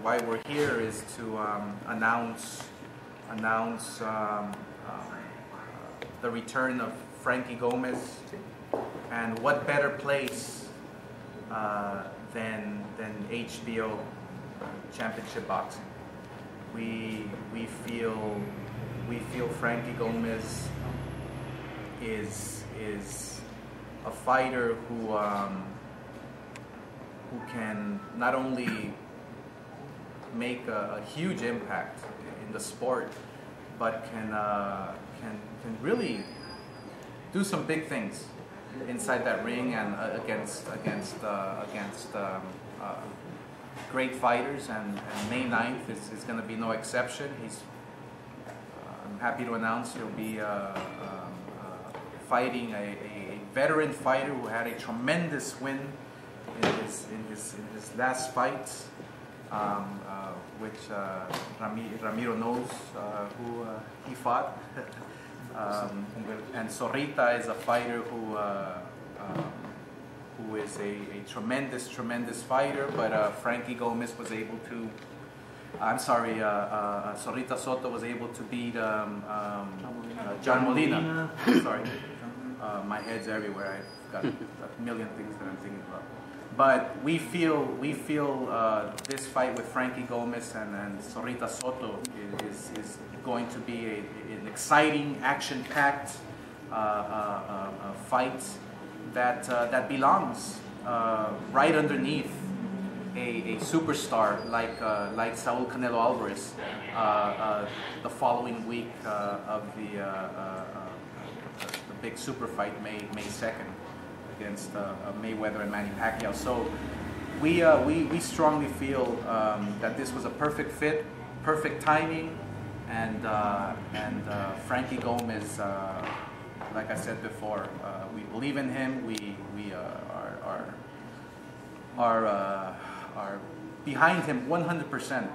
why we're here is to announce the return of Frankie Gomez, and what better place than HBO Championship Boxing. We feel Frankie Gomez is a fighter who can not only make a huge impact in the sport, but can really do some big things inside that ring and against great fighters. And May 9th is going to be no exception. I'm happy to announce he'll be fighting a veteran fighter who had a tremendous win in his last fight, which Ramiro knows who he fought. And Zorrita is a fighter who is a tremendous fighter, but Frankie Gomez was able to, Humberto Soto was able to beat John Molina. Sorry, my head's everywhere. I've got a million things that I'm thinking about. But we feel this fight with Frankie Gomez and Humberto Soto is going to be an exciting, action-packed fight that belongs right underneath a superstar like Saul Canelo Alvarez the following week of the big super fight May 2nd against Mayweather and Manny Pacquiao. So we strongly feel that this was a perfect fit, perfect timing, and Frankie Gomez, like I said before, we believe in him. We are behind him 100%,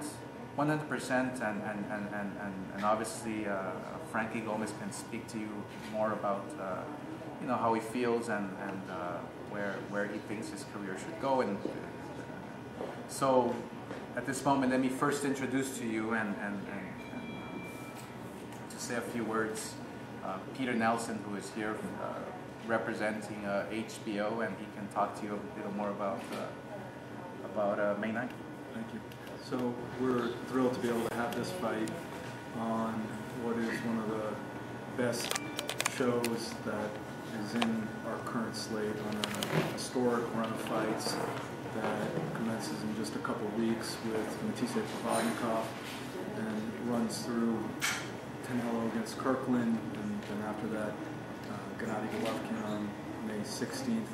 and obviously Frankie Gomez can speak to you more about how he feels and where he thinks his career should go. And so at this moment, let me first introduce to you and to say a few words Peter Nelson, who is here representing HBO, and he can talk to you a little more about May 9th. Thank you. So we're thrilled to be able to have this fight on what is one of the best shows that is in our current slate, on an historic run of fights that commences in just a couple weeks with Matisse Provodnikov and runs through Canelo against Kirkland, and then after that Gennady Golovkin on May 16th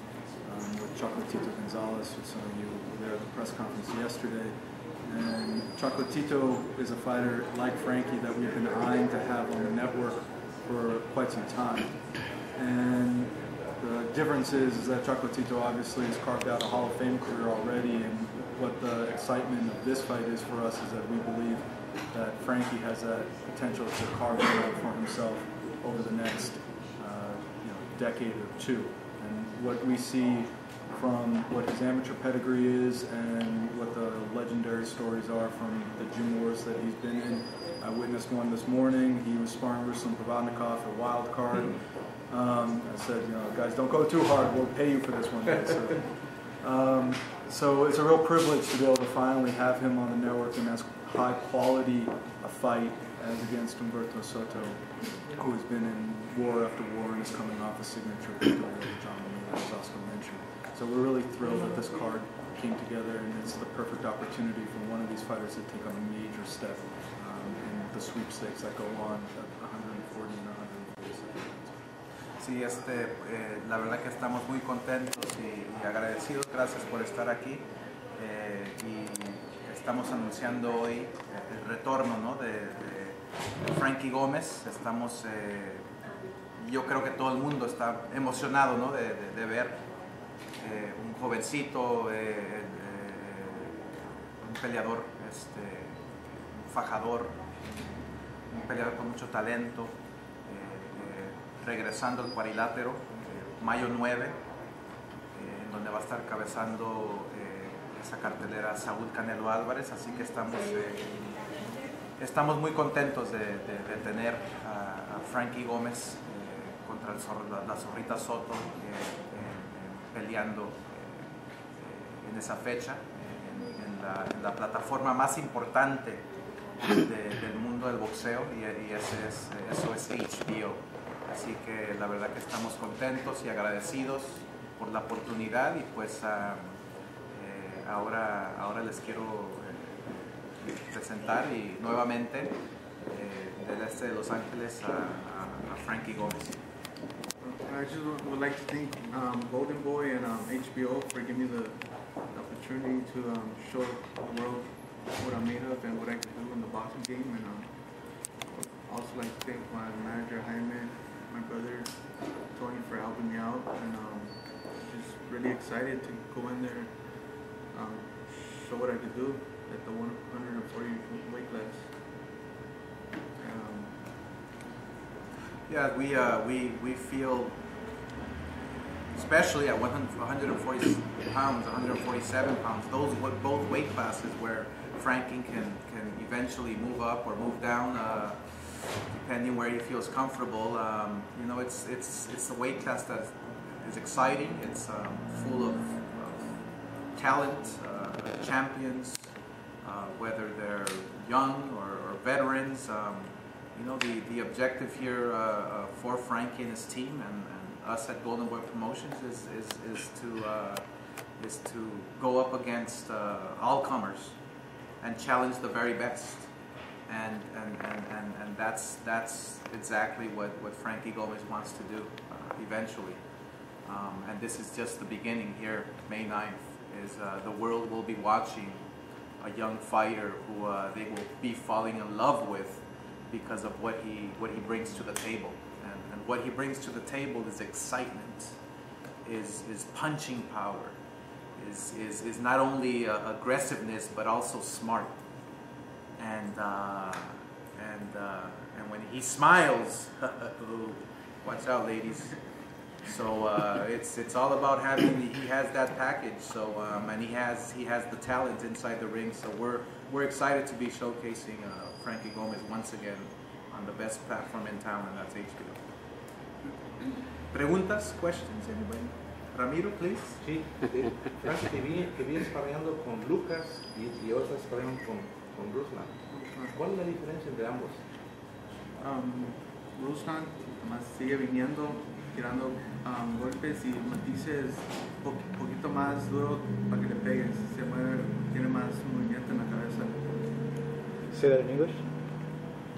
with Chocolatito Gonzalez, which some of you were there at the press conference yesterday. And Chocolatito is a fighter like Frankie that we've been eyeing to have on the network for quite some time. And the difference is that Chocolatito obviously has carved out a Hall of Fame career already, and what the excitement of this fight is for us is that we believe that Frankie has that potential to carve it out for himself over the next decade or two. And what we see from what his amateur pedigree is and what the legendary stories are from the gym wars that he's been in. I witnessed one this morning. He was sparring Ruslan Provodnikov at Wild Card. I said, guys, don't go too hard. We'll pay you for this one day. So it's a real privilege to be able to finally have him on the network in as high quality a fight as against Humberto Soto, who has been in war after war and is coming off a signature victory over John Molina, as Oscar mentioned. So we're really thrilled that this card came together, and it's the perfect opportunity for one of these fighters to take a major step in the sweepstakes that go on at 140 and 147. Sí, la verdad que estamos muy contentos y agradecidos. Gracias por estar aquí. Y estamos anunciando hoy el retorno, ¿no?, de Frankie Gomez. Yo creo que todo el mundo está emocionado, ¿no?, de ver un jovencito, un peleador, un fajador, un peleador con mucho talento, regresando al cuadrilátero, mayo 9, en donde va a estar cabezando esa cartelera Saúl Canelo Álvarez, así que estamos muy contentos de tener a Frankie Gómez contra la Zorrita Soto peleando en esa fecha, en la plataforma más importante del mundo del boxeo, y eso es HBO. Así que la verdad que estamos contentos y agradecidos por la oportunidad, y pues ahora les quiero presentar y nuevamente del este de Los Ángeles a Frankie Gómez. I just would like to thank Golden Boy and HBO for giving me the opportunity to show the world what I'm made of and what I can do in the boxing game. And also like to thank my manager Jaime, my brother Tony, for helping me out, and just really excited to go in there, show what I could do at the 140 weight class. Yeah, we feel, especially at 140 pounds, 147 pounds, those both weight classes where Frankie can eventually move up or move down, depending where he feels comfortable. You know, it's a weight class that is exciting. It's full of talent, champions, whether they're young or veterans. You know, the objective here for Frankie and his team and us at Golden Boy Promotions is to go up against all comers and challenge the very best, and that's exactly what Frankie Gomez wants to do eventually. And this is just the beginning. Here, May 9th, is the world will be watching a young fighter who they will be falling in love with because of what he brings to the table. And what he brings to the table is excitement, is punching power, is not only aggressiveness but also smart. And when he smiles, watch out, ladies. So it's all about having. He has that package. So and he has the talent inside the ring. So we're excited to be showcasing Frankie Gomez once again on the best platform in town, and that's HBO. Preguntas, questions, anybody? Ramiro, please. Sí, Frankie, que vienes sparreando con Lucas y ahora estás sparreando con Ruslan. ¿Cuál es la diferencia entre ambos? Ruslan más sigue viniendo, tirando golpes, y Matisse es un poquito más duro para que le pegues, se mueve, tiene más movimiento en la cabeza. Say that in English?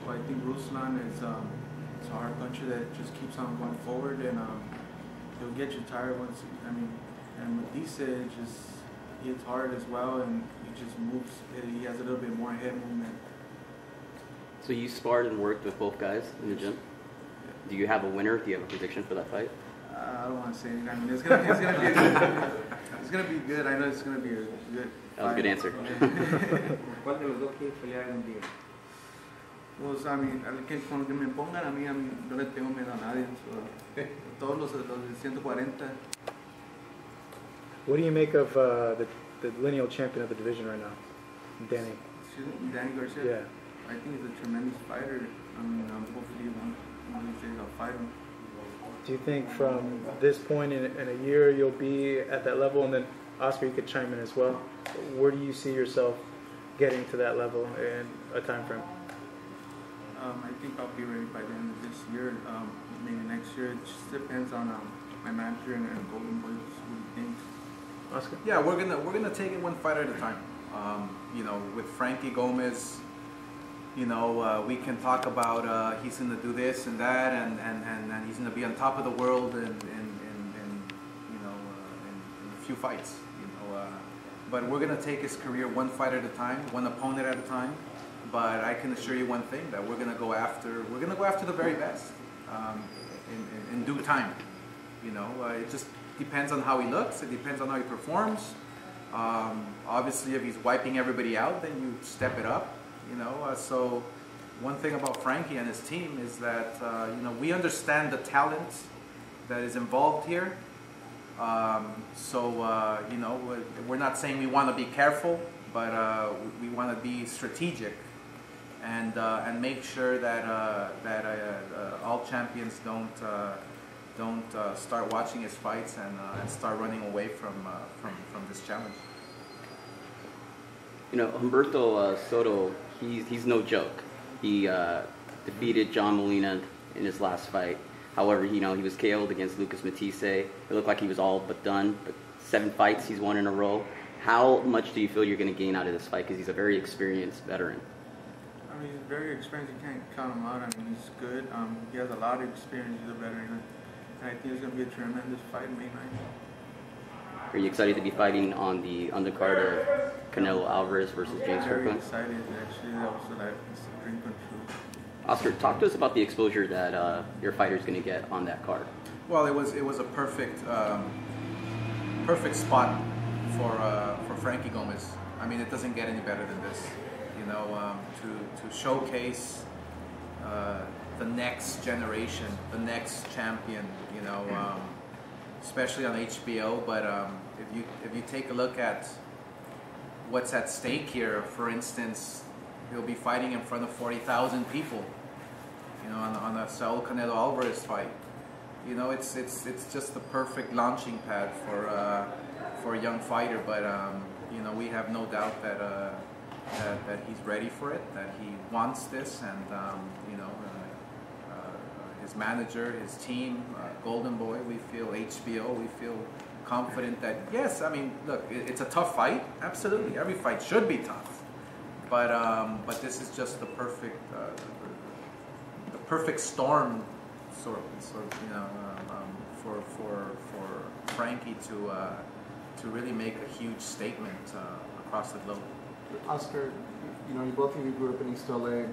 Well, I think Ruslan is a hard puncher that just keeps on going forward, and he'll get you tired once. And Matisse he hits hard as well, and he just moves. He has a little bit more head movement. So you sparred and worked with both guys in the gym? Yeah. Do you have a winner? Do you have a prediction for that fight? I don't want to say anything. I mean, it's gonna be good. I know it's gonna be a good. That was a good answer. ¿Cuál de los dos quieres pelear en un día? Pues con lo que me pongan a mí no le tengo miedo a nadie. So, todos los de 140. What do you make of the lineal champion of the division right now, Danny? Danny Garcia? Yeah. I think he's a tremendous fighter. Hopefully one of these days I'll fight him. Do you think from this point in a year you'll be at that level? And then Oscar, you could chime in as well. Where do you see yourself getting to that level in a time frame? I think I'll be ready by the end of this year, maybe next year. It just depends on my manager and Golden Boy, what he thinks. Oscar? Yeah, we're gonna take it one fight at a time. You know, with Frankie Gomez, you know, we can talk about he's gonna do this and that, and he's gonna be on top of the world in a few fights. You know, but we're gonna take his career one fight at a time, one opponent at a time. But I can assure you one thing, that we're gonna go after the very best in due time. You know, it just depends on how he looks. It depends on how he performs. Obviously, if he's wiping everybody out, then you step it up. You know, so one thing about Frankie and his team is that you know, we understand the talent that is involved here, You know, we're not saying we want to be careful, but we want to be strategic and make sure that all champions don't start watching his fights and start running away from this challenge. You know, Humberto Soto, he's no joke. He defeated John Molina in his last fight. However, you know, he was KO'd against Lucas Matisse. It looked like he was all but done, but 7 fights he's won in a row. How much do you feel you're going to gain out of this fight? Because he's a very experienced veteran. I mean, he's very experienced. You can't count him out. I mean, he's good. He has a lot of experience. He's a veteran. And I think it's going to be a tremendous fight May 9th. Are you excited to be fighting on the undercard of Canelo Alvarez versus James Very Frankie? excited, actually. That was it's a dream come true. Oscar, talk to us about the exposure that your fighter's going to get on that card. Well, it was a perfect spot for Frankie Gomez. I mean, it doesn't get any better than this. You know, to showcase the next generation, the next champion. You know, especially on HBO. But if you take a look at what's at stake here, for instance, he'll be fighting in front of 40,000 people. You know, on a Saul Canelo Alvarez fight. You know, it's just the perfect launching pad for a young fighter. But you know, we have no doubt that that he's ready for it, that he wants this, and you know, his manager, his team, Golden Boy, we feel HBO, we feel confident that yes, I mean, look, it's a tough fight. Absolutely, every fight should be tough, but this is just the perfect storm, sort of, you know, for Frankie to really make a huge statement across the globe. Oscar, you know, both of you grew up in East LA.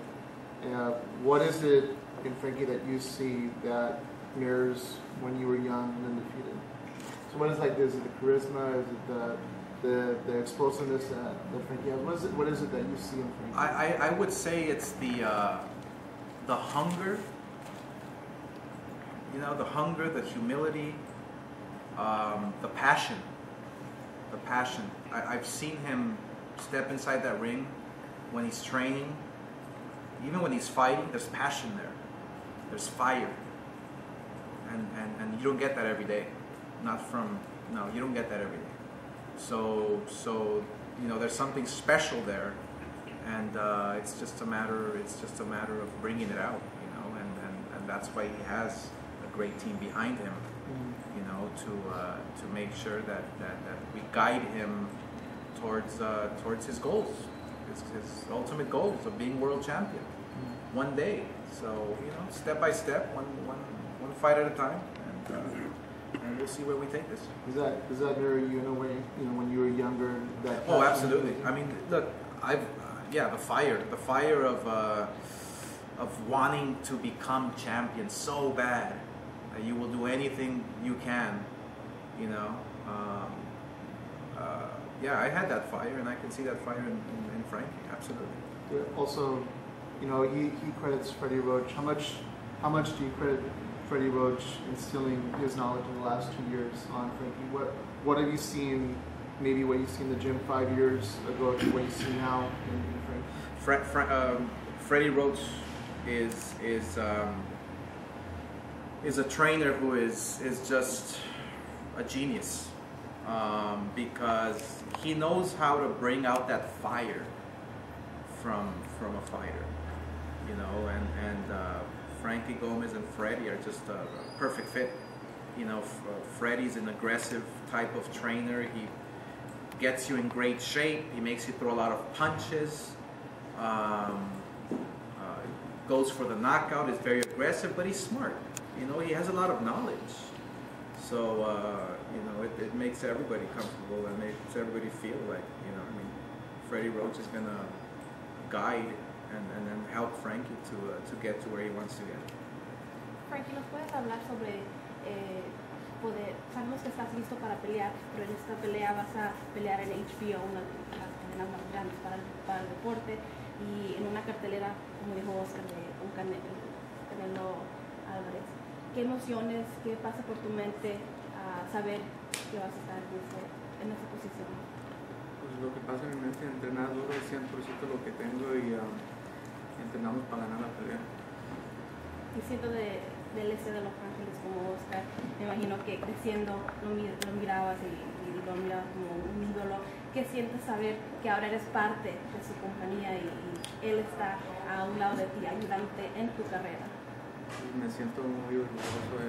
What is it in Frankie that you see that mirrors when you were young and undefeated? So what is like this? Is it the charisma? Is it the explosiveness that Frankie has? What is it that you see in Frankie? I would say it's the hunger, you know, the hunger, the humility, the passion. I've seen him step inside that ring when he's training, even when he's fighting. There's passion there, there's fire, and you don't get that every day. You don't get that every day. So you know, there's something special there. And it's just a matter of bringing it out, you know, and that's why he has a great team behind him, you know, to make sure that we guide him towards his goals, his ultimate goals of being world champion, one day. So, you know, step by step, one fight at a time, and we'll see where we take this. Does that mirror you in a way, you know, when you were younger? That oh, absolutely. I mean, look, the fire of wanting to become champion so bad that you will do anything you can, you know. I had that fire, and I can see that fire in Frankie, absolutely. Yeah, also, you know, he credits Freddie Roach. How much do you credit Freddie Roach instilling his knowledge in the last 2 years on Frankie? What have you seen? Maybe what you see in the gym 5 years ago to what you see now in Frankie? Freddie Roach is a trainer who is just a genius, because he knows how to bring out that fire from a fighter, you know, and Frankie Gomez and Freddie are just a perfect fit. You know, Freddie's an aggressive type of trainer. He gets you in great shape. He makes you throw a lot of punches. Goes for the knockout. Is very aggressive, but he's smart. You know, he has a lot of knowledge. So you know, it makes everybody comfortable and makes everybody feel like, you know, I mean, Freddie Roach is gonna guide and then help Frankie to get to where he wants to get. Frankie, ¿nos puedes hablar sobre poder? Sabemos que estás listo para pelear, pero en esta pelea vas a pelear en HBO, una de las cadenas más grandes para el deporte, y en una cartelera, como dijo Oscar, de un Canelo Álvarez. ¿Qué emociones, qué pasa por tu mente saber que vas a estar en esa posición? Pues lo que pasa en mi mente, entrenar duro es 100% lo que tengo y entrenamos para ganar la pelea. Y siento del este de Los Ángeles como Oscar, me imagino que creciendo lo mirabas y lo mirabas como un ídolo. ¿Qué sientes saber que ahora eres parte de su compañía y él está a un lado de ti ayudándote en tu carrera? Me siento muy orgulloso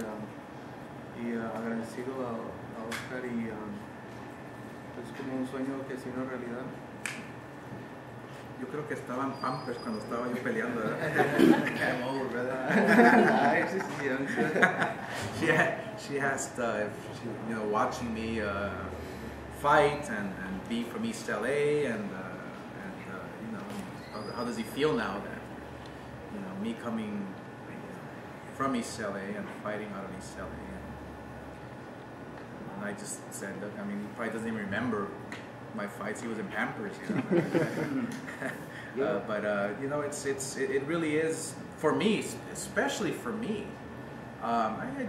y agradecido a Oscar y es como un sueño que se hizo realidad. Yo creo que estaban Pampers cuando estaba yo peleando, ¿verdad? I'm old, brother. she has watching me fight and be from East LA and how does he feel now that me coming from East LA and fighting out of East LA and I just said, look, I mean, he probably doesn't even remember my fights. He was in Pampers, it really is for me, especially for me.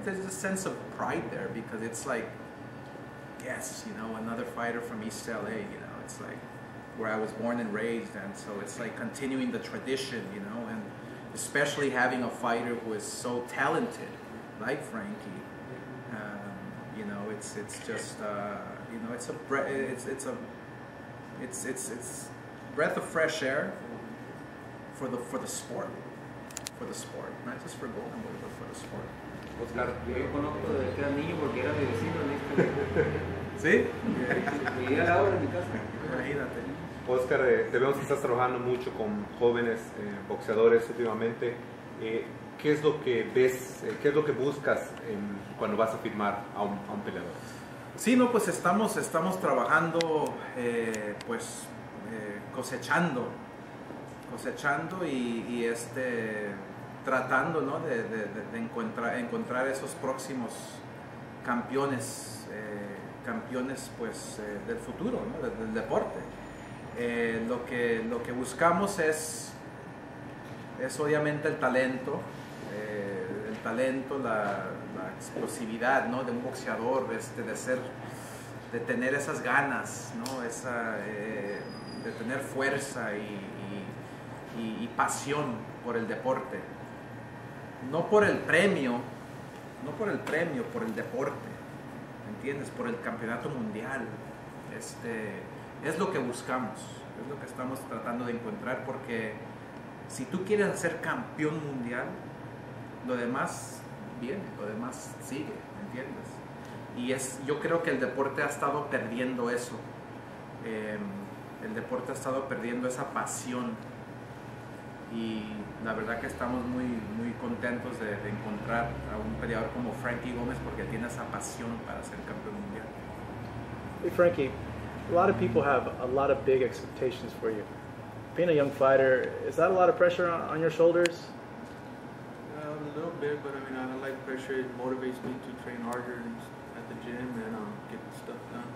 There's a sense of pride there because it's like, yes, another fighter from East LA. It's like where I was born and raised, and so it's like continuing the tradition, and especially having a fighter who is so talented, like Frankie. It's just it's breath of fresh air for the sport, not just for Golden Boy, but for the sport. Oscar, Yo conozco desde que era niño porque era mi vecino en este. ¿Sí? Vivía al lado de mi casa. Imagínate. Oscar, te vemos que estás trabajando mucho con jóvenes boxeadores últimamente. ¿Qué es lo que ves, qué es lo que buscas cuando vas a firmar a un peleador? Sí, no, pues estamos trabajando, cosechando y tratando, ¿no? de encontrar esos próximos campeones, del futuro, ¿no? del deporte. Lo que buscamos es obviamente el talento, la explosividad, ¿no? de un boxeador, de tener esas ganas, ¿no? de tener fuerza y pasión por el deporte, no por el premio, por el deporte, ¿entiendes? Por el campeonato mundial. Es lo que buscamos, es lo que estamos tratando de encontrar, porque si tú quieres ser campeón mundial, lo demás viene, lo demás sigue, ¿entiendes? Y yo creo que el deporte ha estado perdiendo eso, el deporte ha estado perdiendo esa pasión, y la verdad que estamos muy, muy contentos de encontrar a un peleador como Frankie Gómez, porque tiene esa pasión para ser campeón mundial. Hey Frankie, a lot of people have a lot of big expectations for you. Being a young fighter, is that a lot of pressure on your shoulders? A little bit, but I mean, I don't like pressure. It motivates me to train harder at the gym and get stuff done.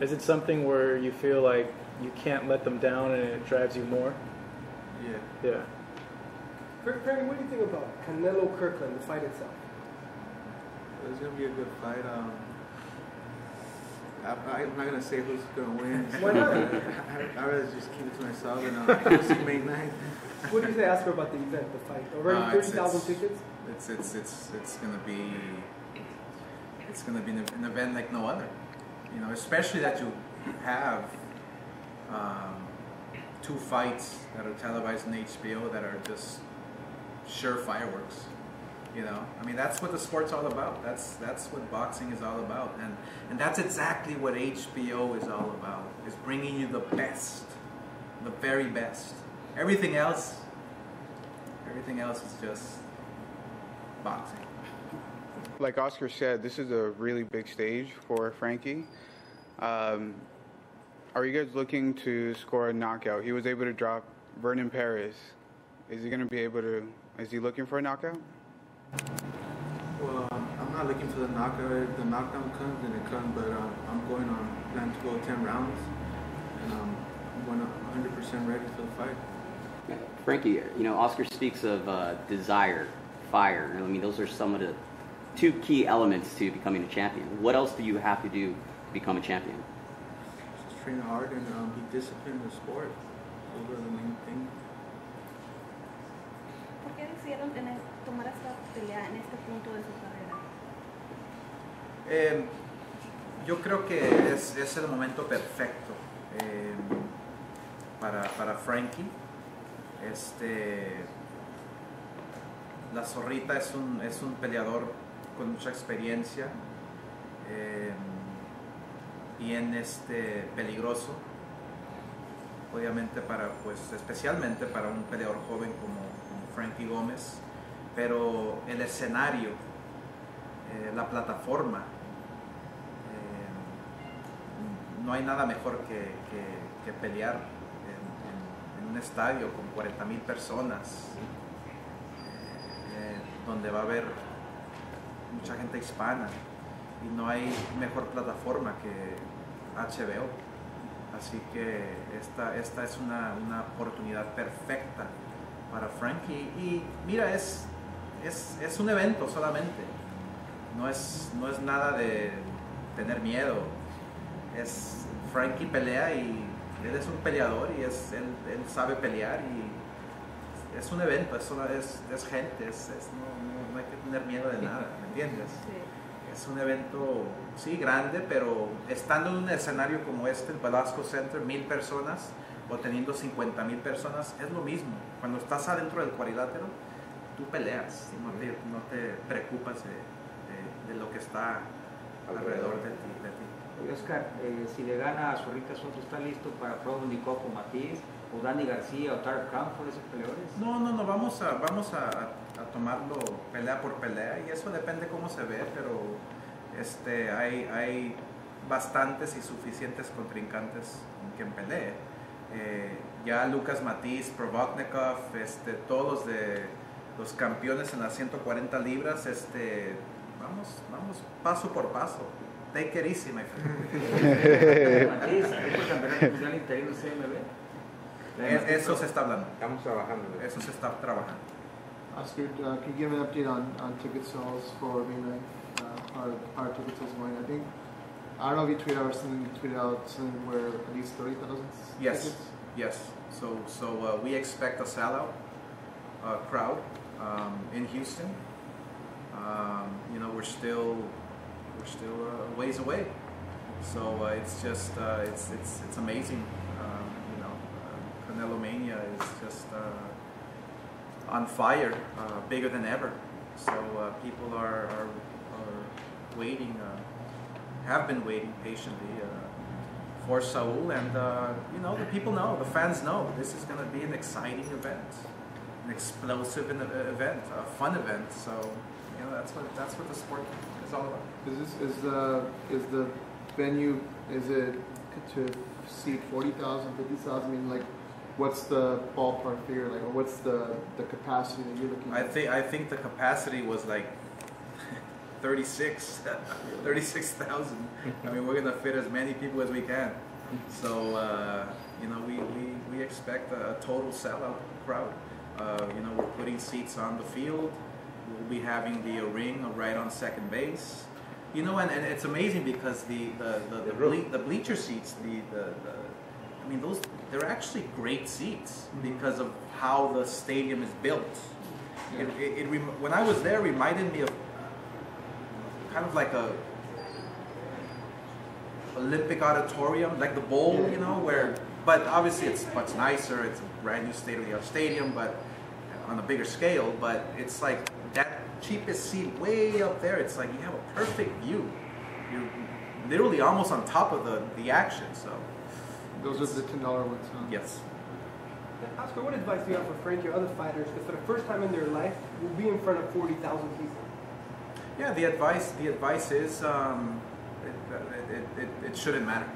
Is it something where you feel like you can't let them down and it drives you more? Yeah. Frankie, what do you think about Canelo Kirkland, the fight itself? It's going to be a good fight. I'm not going to say who's going to win. Why not? I'd rather just keep it to myself and see May 9th. What do you say, ask her about the event, the fight? Already 30,000 tickets? It's going to be an event like no other. Especially that you have two fights that are televised on HBO that are just sure fireworks. I mean, that's what the sport's all about. That's what boxing is all about, and that's exactly what HBO is all about. Is bringing you the best, the very best. Everything else is just boxing. Like Oscar said, this is a really big stage for Frankie. Are you guys looking to score a knockout? He was able to drop Vernon Paris. Is he going to be able to? Is he looking for a knockout? Well, I'm not looking for the knockout. If the knockdown comes, then it comes. But I'm plan to go 10 rounds, and I'm 100% ready for the fight. Frankie, Oscar speaks of desire, fire. I mean, those are some of the two key elements to becoming a champion. What else do you have to do to become a champion? Just train hard and be disciplined in the sport. Those are the main things. ¿Por qué decidieron tomar esta pelea en este punto de su carrera? Yo creo que es el momento perfecto para Frankie. La Zorrita es un peleador con mucha experiencia, bien peligroso, obviamente especialmente para un peleador joven como Frankie Gómez, pero el escenario, la plataforma, no hay nada mejor que pelear en un estadio con 40,000 personas, donde va a haber mucha gente hispana, y no hay mejor plataforma que HBO. Así que esta es una oportunidad perfecta para Frankie. Y mira, es un evento solamente, no es nada de tener miedo. Frankie pelea y él es un peleador y él sabe pelear, y es un evento, es gente, no hay que tener miedo de nada, ¿me entiendes? Sí. Es un evento, sí, grande, pero estando en un escenario como el Velasco Center, 1,000 personas, o teniendo 50,000 personas, es lo mismo. Cuando estás adentro del cuadrilátero, tú peleas, no te preocupas de lo que está alrededor de ti. Oye, Oscar, si le gana a Zorrita Soto, ¿está listo para pruebas de Coco Matiz, o Dani García, o Tarek Crawford, esos peleadores? No, vamos a tomarlo pelea por pelea, y eso depende cómo se ve, pero hay bastantes y suficientes contrincantes en quien pelee. Ya Lucas Matiz, Provoknikov, todos los campeones en las 140 libras, vamos paso por paso. Take it easy, my friend. Matiz, ¿es por campeonato mundial interino CMB? Eso se está hablando. Estamos trabajando. Eso se está trabajando. Oscar, can you give an update on ticket sales for May 9th? How are ticket sales going? I don't know if you tweeted out something where at least 30,000 tickets? Yes. So we expect a sellout crowd in Houston. We're still a ways away. So it's just it's amazing. Canelo Mania is just on fire, bigger than ever. So people are waiting, have been waiting patiently for Saul, and the people know, the fans know, this is going to be an exciting event, an explosive event, a fun event. So that's what the sport is all about. Is the venue, is it to seat 40,000, 50,000? I mean, like, what's the ballpark figure, like, or what's the capacity that you're looking at? I think the capacity was like 36,000. I mean, we're gonna fit as many people as we can. So we expect a total sellout crowd. We're putting seats on the field. We'll be having the ring right on second base. And it's amazing because the bleacher seats, they're actually great seats because of how the stadium is built. Yeah. When I was there, it reminded me of kind of like a Olympic auditorium, like the bowl, but obviously it's much nicer. It's a brand new state-of-the-art stadium, but on a bigger scale. But it's like that cheapest seat way up there. It's like you have a perfect view. You're literally almost on top of the action. So those are the $10 ones, huh? Yes. Oscar, what advice do you have for Frankie or other fighters that for the first time in their life will be in front of 40,000 people? Yeah, the advice is it shouldn't matter.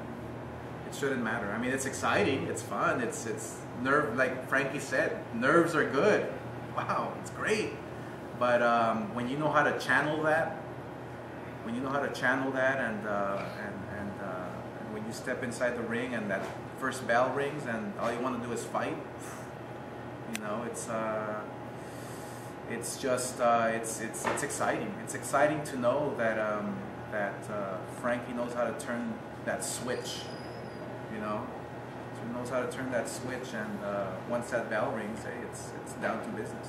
It shouldn't matter. I mean, it's exciting, it's fun, it's nerve, like Frankie said, nerves are good. Wow, it's great. But when you know how to channel that, and when you step inside the ring and that first bell rings and all you want to do is fight, it's just it's exciting. It's exciting to know that Frankie knows how to turn that switch. You know, he knows how to turn that switch, and once that bell rings, hey, it's down to business.